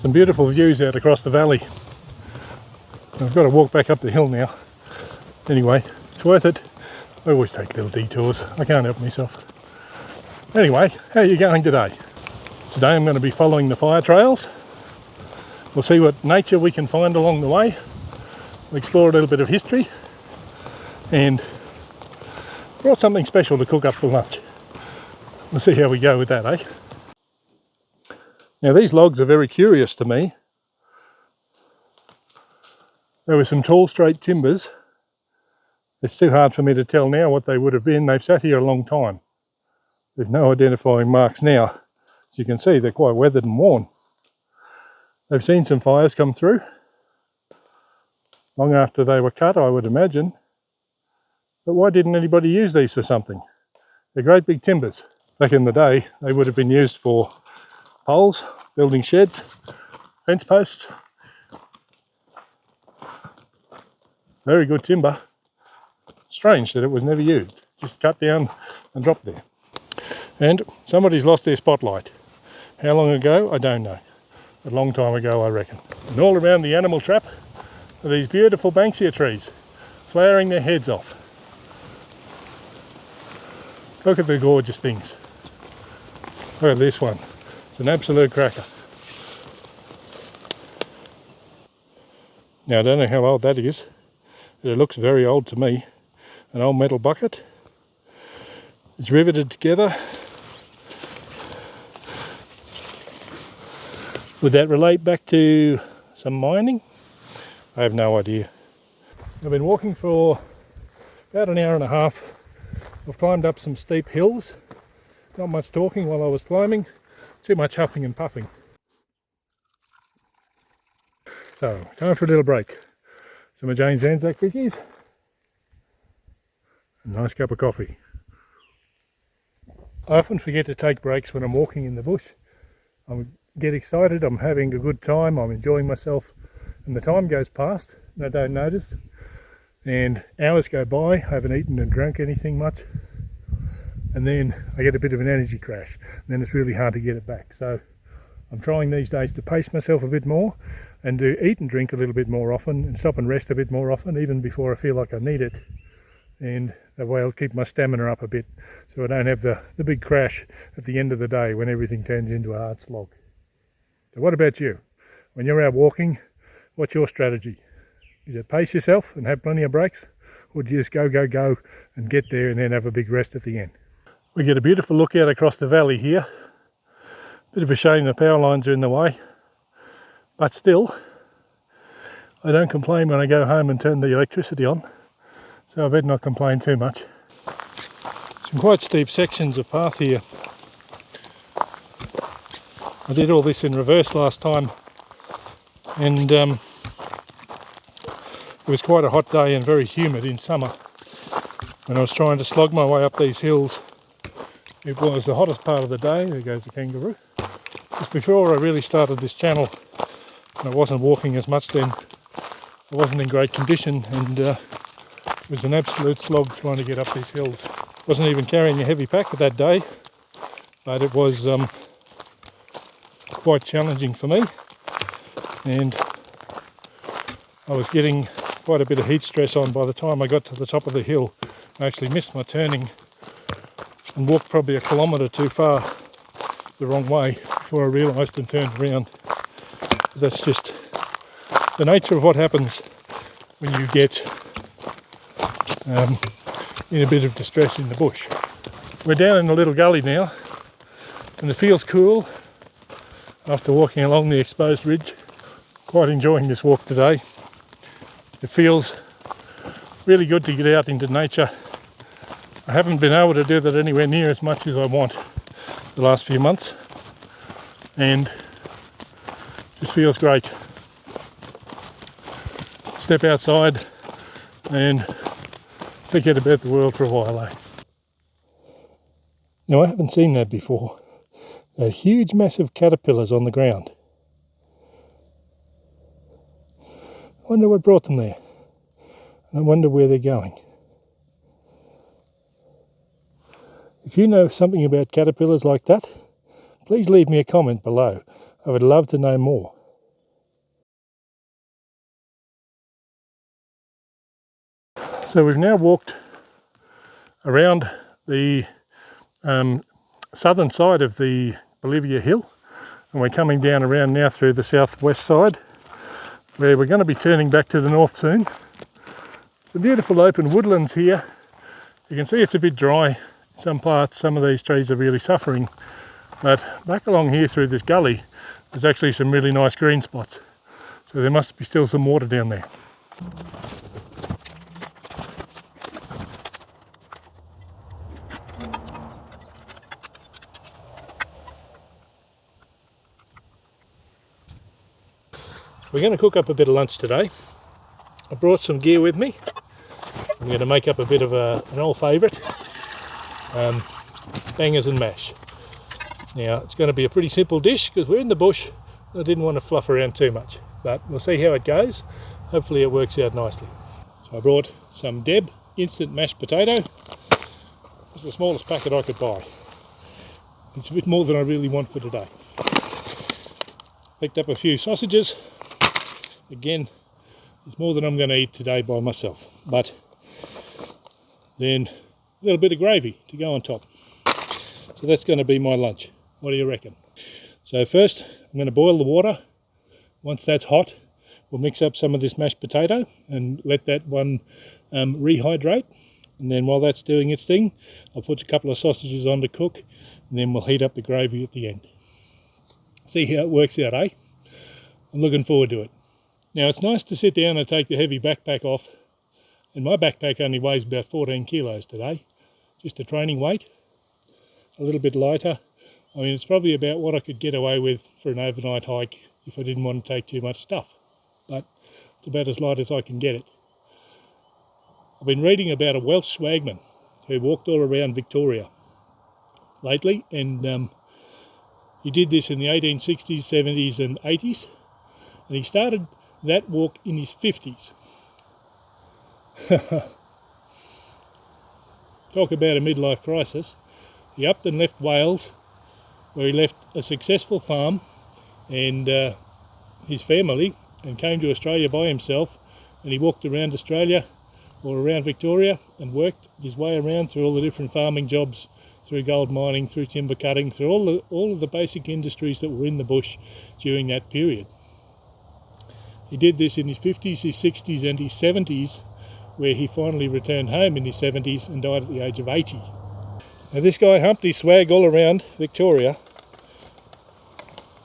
Some beautiful views out across the valley. I've got to walk back up the hill now. Anyway, it's worth it. I always take little detours. I can't help myself. Anyway, how are you going today? Today I'm going to be following the fire trails. We'll see what nature we can find along the way. We'll explore a little bit of history and brought something special to cook up for lunch. We'll see how we go with that, eh? Now these logs are very curious to me. There were some tall straight timbers. It's too hard for me to tell now what they would have been. They've sat here a long time. There's no identifying marks now. As you can see, they're quite weathered and worn. They've seen some fires come through. Long after they were cut, I would imagine. But why didn't anybody use these for something? They're great big timbers. Back in the day, they would have been used for poles, building sheds, fence posts. Very good timber. Strange that it was never used. Just cut down and dropped there. And somebody's lost their spotlight. How long ago? I don't know. A long time ago, I reckon. And all around the animal trap are these beautiful banksia trees, flowering their heads off. Look at the gorgeous things. Look at this one. It's an absolute cracker. Now I don't know how old that is, but it looks very old to me. An old metal bucket. It's riveted together. Would that relate back to some mining? I have no idea. I've been walking for about an hour and a half. I've climbed up some steep hills. Not much talking while I was climbing, too much huffing and puffing. So, time for a little break. Some of Jane's Anzac biscuits. A nice cup of coffee. I often forget to take breaks when I'm walking in the bush. I get excited, I'm having a good time, I'm enjoying myself, and the time goes past and I don't notice. And hours go by, I haven't eaten and drank anything much. And then I get a bit of an energy crash, and then it's really hard to get it back. So I'm trying these days to pace myself a bit more and to eat and drink a little bit more often and stop and rest a bit more often, even before I feel like I need it. And that way I'll keep my stamina up a bit so I don't have the big crash at the end of the day when everything turns into a hard slog. So what about you? When you're out walking, what's your strategy? Is it pace yourself and have plenty of breaks? Or do you just go and get there and then have a big rest at the end? We get a beautiful look out across the valley here. Bit of a shame the power lines are in the way. But still, I don't complain when I go home and turn the electricity on. So I better not complain too much. Some quite steep sections of path here. I did all this in reverse last time. And it was quite a hot day and very humid in summer. When I was trying to slog my way up these hills, it was the hottest part of the day. There goes the kangaroo. Just before I really started this channel, and I wasn't walking as much then, I wasn't in great condition, and it was an absolute slog trying to get up these hills. Wasn't even carrying a heavy pack that day, but it was quite challenging for me, and I was getting quite a bit of heat stress on by the time I got to the top of the hill. I actually missed my turning and walked probably a kilometre too far the wrong way before I realised and turned around. But that's just the nature of what happens when you get in a bit of distress in the bush. We're down in a little gully now and it feels cool after walking along the exposed ridge. Quite enjoying this walk today. It feels really good to get out into nature. I haven't been able to do that anywhere near as much as I want the last few months, and just feels great. Step outside and forget about the world for a while, eh? Now I haven't seen that before. They're huge massive caterpillars on the ground. I wonder what brought them there. I wonder where they're going. If you know something about caterpillars like that, please leave me a comment below. I would love to know more. So we've now walked around the southern side of the Bolivia Hill, and we're coming down around now through the southwest side, where we're going to be turning back to the north soon. It's a beautiful open woodlands here. You can see it's a bit dry in some parts. Some of these trees are really suffering, but back along here through this gully there's actually some really nice green spots, so there must be still some water down there. We're going to cook up a bit of lunch today. I brought some gear with me. I'm going to make up a bit of an old favourite, bangers and mash. Now it's going to be a pretty simple dish because we're in the bush. I didn't want to fluff around too much, but we'll see how it goes. Hopefully it works out nicely. So I brought some Deb instant mashed potato. It's the smallest packet I could buy. It's a bit more than I really want for today. Picked up a few sausages. Again, it's more than I'm going to eat today by myself, but then a little bit of gravy to go on top. So that's going to be my lunch. What do you reckon? So first I'm going to boil the water. Once that's hot, we'll mix up some of this mashed potato and let that one rehydrate. And then while that's doing its thing, I'll put a couple of sausages on to cook, and then we'll heat up the gravy at the end. See how it works out, eh? I'm looking forward to it. Now it's nice to sit down and take the heavy backpack off, and my backpack only weighs about 14 kilos today, just a training weight, a little bit lighter. I mean, it's probably about what I could get away with for an overnight hike if I didn't want to take too much stuff, but it's about as light as I can get it. I've been reading about a Welsh swagman who walked all around Victoria lately, and he did this in the 1860s, 70s and 80s, and he started that walk in his 50s. Talk about a midlife crisis. He upped and left Wales, where he left a successful farm and his family, and came to Australia by himself, and he walked around Australia or around Victoria and worked his way around through all the different farming jobs, through gold mining, through timber cutting, through all of the basic industries that were in the bush during that period. He did this in his 50s, his 60s and his 70s, where he finally returned home in his 70s and died at the age of 80. Now this guy humped his swag all around Victoria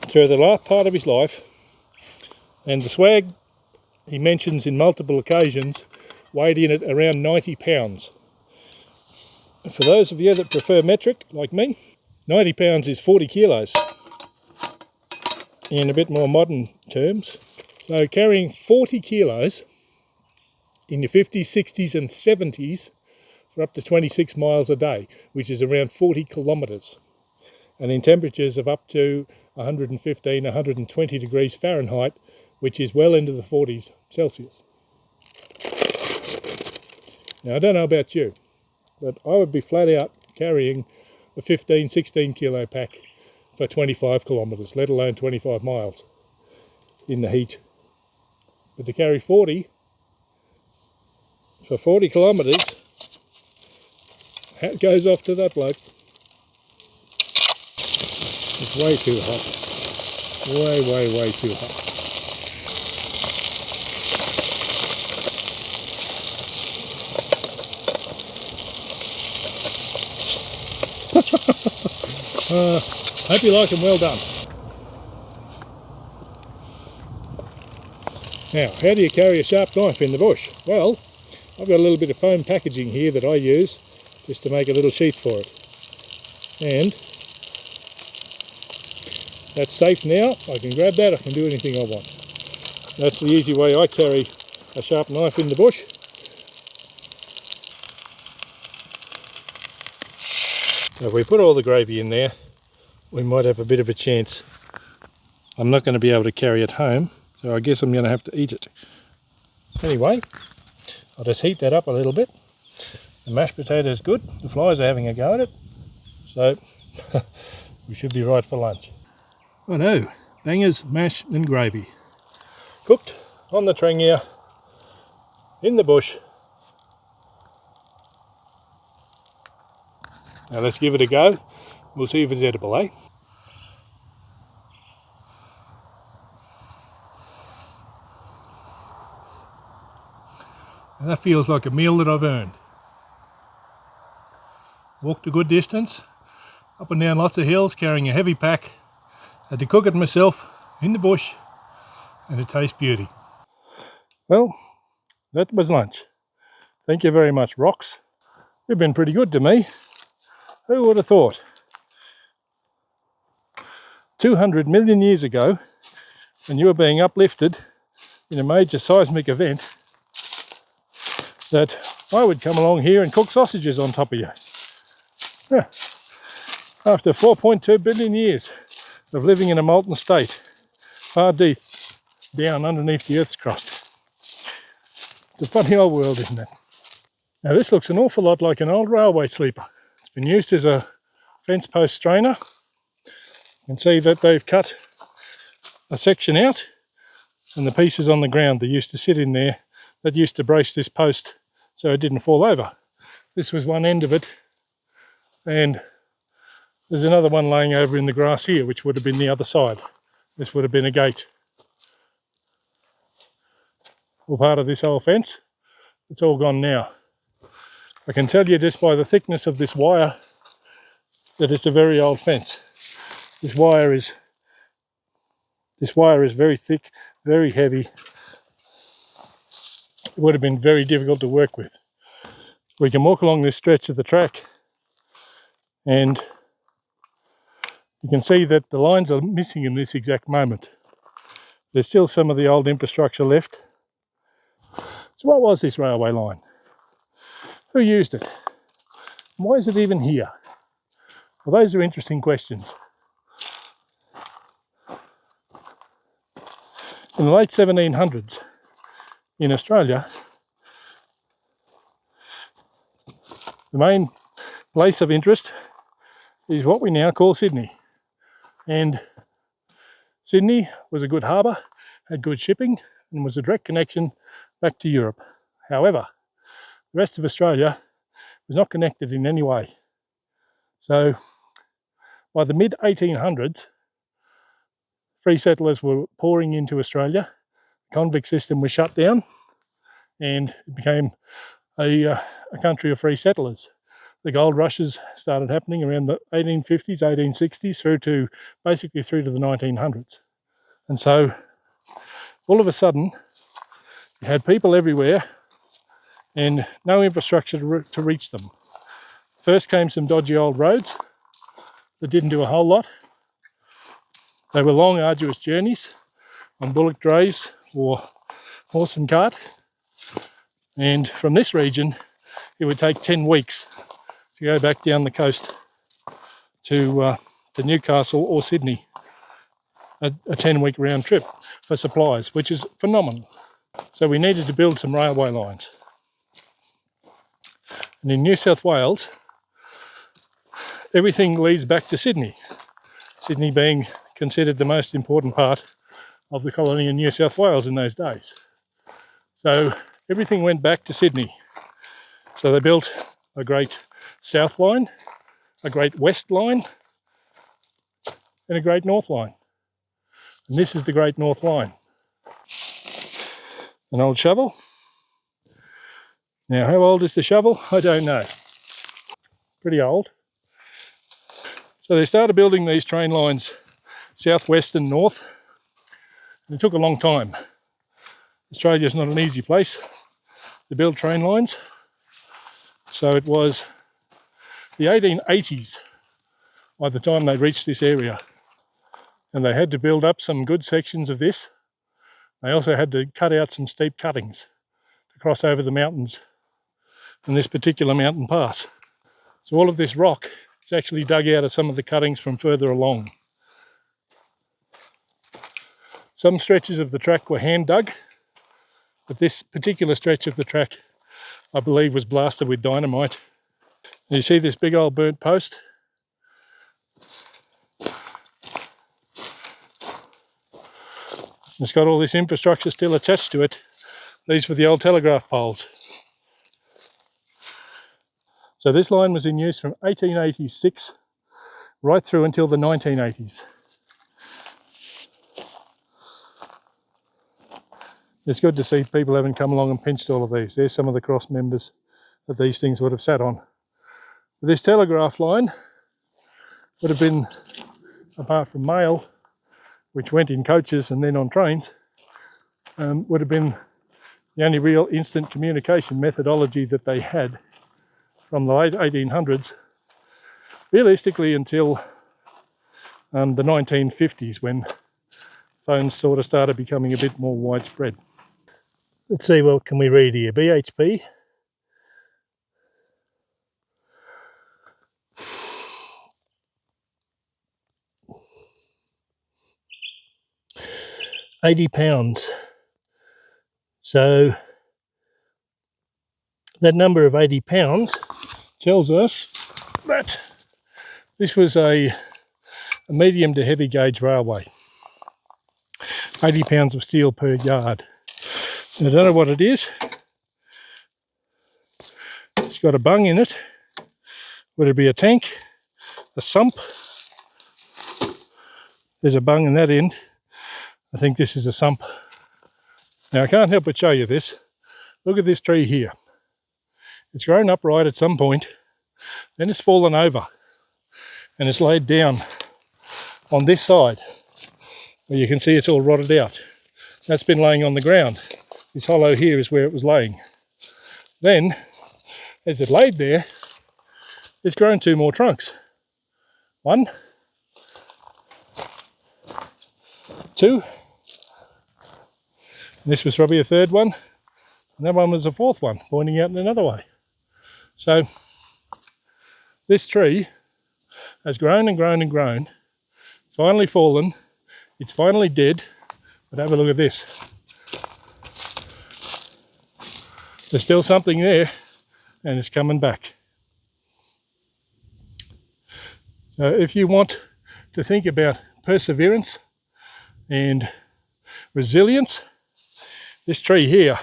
through the last part of his life, and the swag, he mentions in multiple occasions, weighed in at around 90 pounds. For those of you that prefer metric, like me, 90 pounds is 40 kilos in a bit more modern terms. So carrying 40 kilos in your 50s, 60s and 70s for up to 26 miles a day, which is around 40 kilometres, and in temperatures of up to 115, 120 degrees Fahrenheit, which is well into the 40s Celsius. Now I don't know about you, but I would be flat out carrying a 15, 16 kilo pack for 25 kilometres, let alone 25 miles in the heat. But to carry 40 for 40 kilometres, hat goes off to that bloke. It's way too hot. Way too hot. Hope you like them well done. Now, how do you carry a sharp knife in the bush? Well, I've got a little bit of foam packaging here that I use just to make a little sheath for it. And that's safe now. I can grab that, I can do anything I want. That's the easy way I carry a sharp knife in the bush. So if we put all the gravy in there, we might have a bit of a chance. I'm not going to be able to carry it home, so I guess I'm going to have to eat it. Anyway, I'll just heat that up a little bit. The mashed potato is good. The flies are having a go at it, so we should be right for lunch. I know, bangers, mash and gravy. Cooked on the Trangia, in the bush, Now let's give it a go. We'll see if it's edible, eh? And that feels like a meal that I've earned. Walked a good distance, up and down lots of hills, carrying a heavy pack. Had to cook it myself in the bush, and it tastes beauty. Well, that was lunch. Thank you very much, rocks. You've been pretty good to me. Who would have thought? 200 million years ago, when you were being uplifted in a major seismic event, that I would come along here and cook sausages on top of you. Yeah. After 4.2 billion years of living in a molten state, far deep down underneath the Earth's crust. It's a funny old world, isn't it? Now this looks an awful lot like an old railway sleeper. It's been used as a fence post strainer. You can see that they've cut a section out, and the pieces on the ground that used to sit in there, that used to brace this post so it didn't fall over. This was one end of it, and there's another one laying over in the grass here, which would have been the other side. This would have been a gate. Or part of this old fence. It's all gone now. I can tell you just by the thickness of this wire that it's a very old fence. This wire is very thick, very heavy. It would have been very difficult to work with. We can walk along this stretch of the track, and you can see that the lines are missing in this exact moment. There's still some of the old infrastructure left. So what was this railway line? Who used it? Why is it even here? Well, those are interesting questions. In the late 1700s, in Australia, the main place of interest is what we now call Sydney. And Sydney was a good harbour, had good shipping, and was a direct connection back to Europe. However, the rest of Australia was not connected in any way. So by the mid-1800s, free settlers were pouring into Australia. The convict system was shut down, and it became a country of free settlers. The gold rushes started happening around the 1850s, 1860s, through to the 1900s. And so all of a sudden, you had people everywhere and no infrastructure to reach them. First came some dodgy old roads that didn't do a whole lot. They were long, arduous journeys on bullock drays or horse and cart. And from this region, it would take 10 weeks to go back down the coast to Newcastle or Sydney, a 10-week round trip for supplies, which is phenomenal. So we needed to build some railway lines. And in New South Wales, everything leads back to Sydney. Sydney being considered the most important part of the colony in New South Wales in those days. So everything went back to Sydney. So they built a great south line, a great west line, and a great north line. And this is the Great North Line. An old shovel. Now, how old is the shovel? I don't know. Pretty old. So they started building these train lines south, west and north. And it took a long time. Australia's not an easy place to build train lines. So it was the 1880s by the time they reached this area. And they had to build up some good sections of this. They also had to cut out some steep cuttings to cross over the mountains in this particular mountain pass. So all of this rock is actually dug out of some of the cuttings from further along. Some stretches of the track were hand dug, but this particular stretch of the track, I believe, was blasted with dynamite. And you see this big old burnt post? It's got all this infrastructure still attached to it. These were the old telegraph poles. So this line was in use from 1886 right through until the 1980s. It's good to see people haven't come along and pinched all of these. There's some of the cross members that these things would have sat on. This telegraph line would have been, apart from mail, which went in coaches and then on trains, would have been the only real instant communication methodology that they had from the late 1800s, realistically until the 1950s, when phones sort of started becoming a bit more widespread. Let's see, what can we read here? BHP. £80. So that number of £80 tells us that this was a medium to heavy gauge railway. £80 of steel per yard. I don't know what it is. It's got a bung in it. Would it be a tank? A sump? There's a bung in that end. I think this is a sump. Now I can't help but show you this. Look at this tree here. It's grown upright at some point, then it's fallen over and it's laid down on this side, where you can see it's all rotted out. That's been laying on the ground. This hollow here is where it was laying. Then, as it laid there, it's grown two more trunks. One, two, and this was probably a third one, and that one was a fourth one, pointing out in another way. So, this tree has grown and grown and grown. It's finally fallen. It's finally dead. But have a look at this. There's still something there, and it's coming back. So if you want to think about perseverance and resilience, this tree here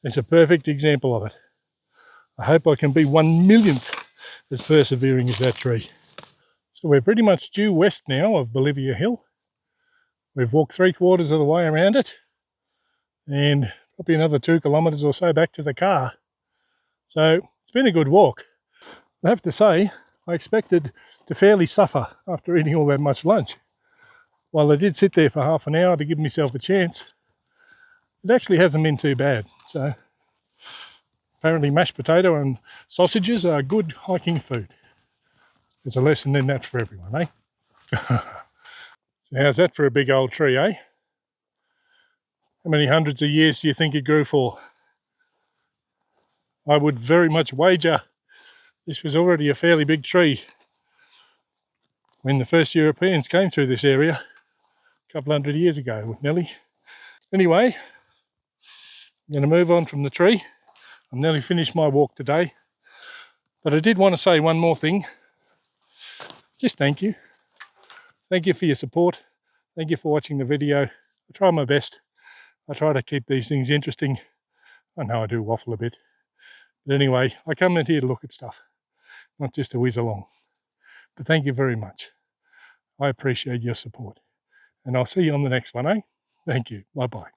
is a perfect example of it. I hope I can be 1/1,000,000th as persevering as that tree. So we're pretty much due west now of Bolivia Hill. We've walked 3/4 of the way around it, and probably another 2 kilometres or so back to the car. So it's been a good walk. I have to say, I expected to fairly suffer after eating all that much lunch. While I did sit there for half an hour to give myself a chance, it actually hasn't been too bad. So apparently mashed potato and sausages are good hiking food. There's a lesson in that for everyone, eh? So how's that for a big old tree, eh? How many hundreds of years do you think it grew for? I would very much wager this was already a fairly big tree when the first Europeans came through this area a couple hundred years ago, nearly. Anyway, I'm going to move on from the tree. I'm nearly finished my walk today. But I did want to say one more thing. Just thank you. Thank you for your support. Thank you for watching the video. I try my best. I try to keep these things interesting. I know I do waffle a bit. But anyway, I come in here to look at stuff, not just to whiz along. But thank you very much. I appreciate your support. And I'll see you on the next one, eh? Thank you. Bye-bye.